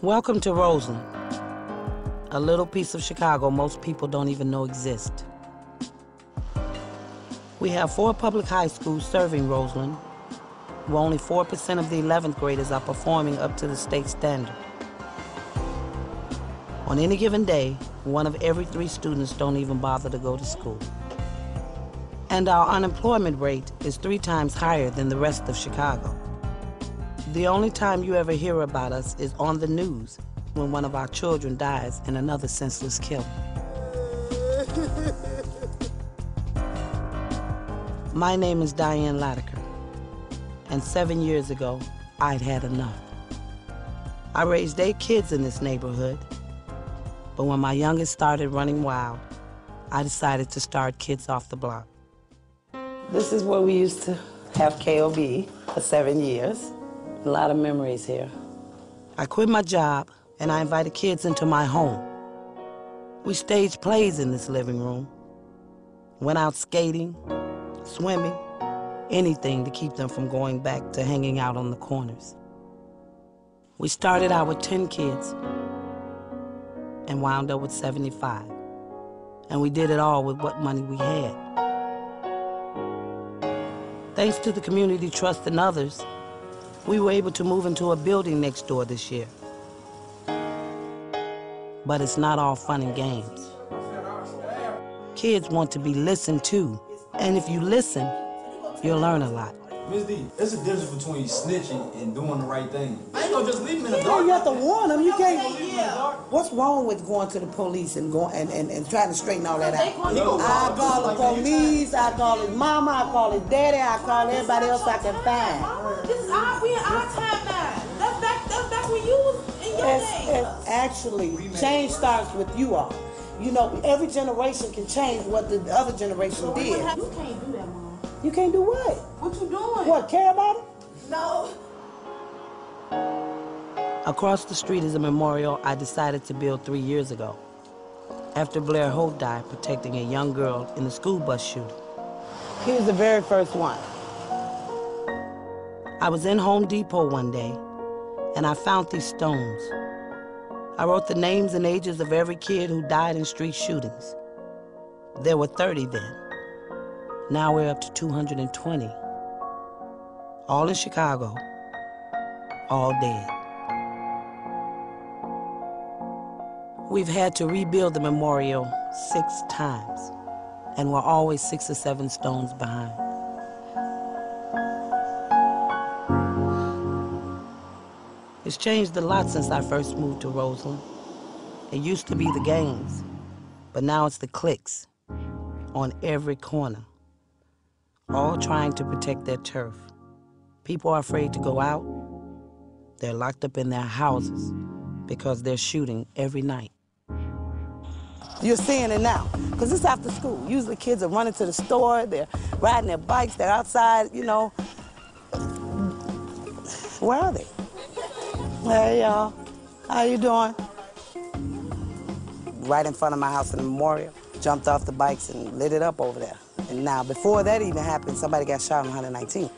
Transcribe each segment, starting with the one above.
Welcome to Roseland, a little piece of Chicago most people don't even know exists. We have 4 public high schools serving Roseland, where only 4% of the 11th graders are performing up to the state standard. On any given day, 1 of every 3 students don't even bother to go to school. And our unemployment rate is 3 times higher than the rest of Chicago. The only time you ever hear about us is on the news when one of our children dies in another senseless killing. My name is Diane Latiker, and 7 years ago, I'd had enough. I raised 8 kids in this neighborhood, but when my youngest started running wild, I decided to start Kids Off the Block. This is where we used to have KOB for 7 years. A lot of memories here. I quit my job and I invited kids into my home. We staged plays in this living room, went out skating, swimming, anything to keep them from going back to hanging out on the corners. We started out with 10 kids and wound up with 75. And we did it all with what money we had. Thanks to the community trust and others, we were able to move into a building next door this year. But it's not all fun and games. Kids want to be listened to, and if you listen, you'll learn a lot. Ms. D, there's a difference between snitching and doing the right thing. I ain't gonna just leave him in the dark. You have to warn them. You can't. What's wrong with going to the police and going and trying to straighten all that out? I call the police. I call his mama. I call his daddy. I call everybody else I can find. This is we in our time now. That's back when you was in your day. Actually, change starts with you all. You know, every generation can change what the other generation did. You can't do that, Mom. You can't do what? What you doing? What, care about it? No. Across the street is a memorial I decided to build 3 years ago, after Blair Holt died protecting a young girl in the school bus shooting. He was the very first one. I was in Home Depot one day, and I found these stones. I wrote the names and ages of every kid who died in street shootings. There were 30 then. Now we're up to 220. All in Chicago, all dead. We've had to rebuild the memorial 6 times, and we're always 6 or 7 stones behind. It's changed a lot since I first moved to Roseland. It used to be the gangs, but now it's the cliques on every corner, all trying to protect their turf. People are afraid to go out. They're locked up in their houses because they're shooting every night. You're seeing it now, because it's after school. Usually kids are running to the store, they're riding their bikes, they're outside, you know. Where are they? Hey, y'all. How you doing? Right in front of my house in the memorial. Jumped off the bikes and lit it up over there. And now, before that even happened, somebody got shot on 119.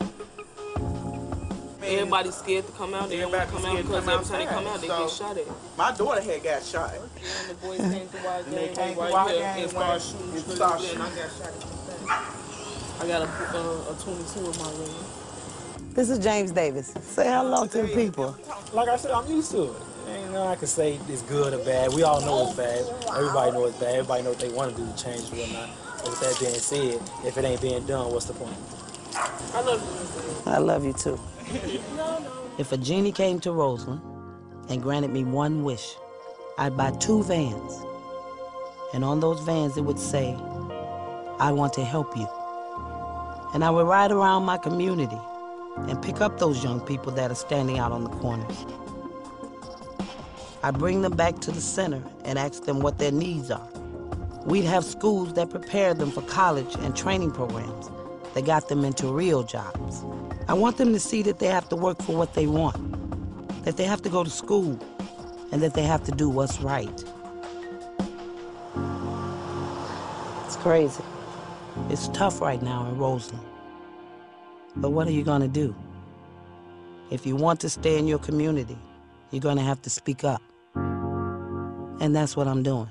Everybody's scared to come out. They don't want to come out because every time they come out, they get shot at. My daughter had got shot. And the boys came to Wild Game, came to right Wild here, Game and started shooting, and and started I got shot at the same. I got a 22 in my room. This is James Davis. Say hello to the people. Like I said, I'm used to it. Ain't nothing I can say it's good or bad. We all know it's bad. Everybody knows it's bad. Everybody knows what they want to do to change and whatnot. But with that being said, if it ain't being done, what's the point? I love you. I love you too. If a genie came to Roseland and granted me one wish, I'd buy 2 vans. And on those vans it would say, I want to help you. And I would ride around my community and pick up those young people that are standing out on the corners. I bring them back to the center and ask them what their needs are. We'd have schools that prepare them for college and training programs that got them into real jobs. I want them to see that they have to work for what they want, that they have to go to school, and that they have to do what's right. It's crazy. It's tough right now in Roseland. But what are you gonna do? If you want to stay in your community, you're gonna have to speak up. And that's what I'm doing.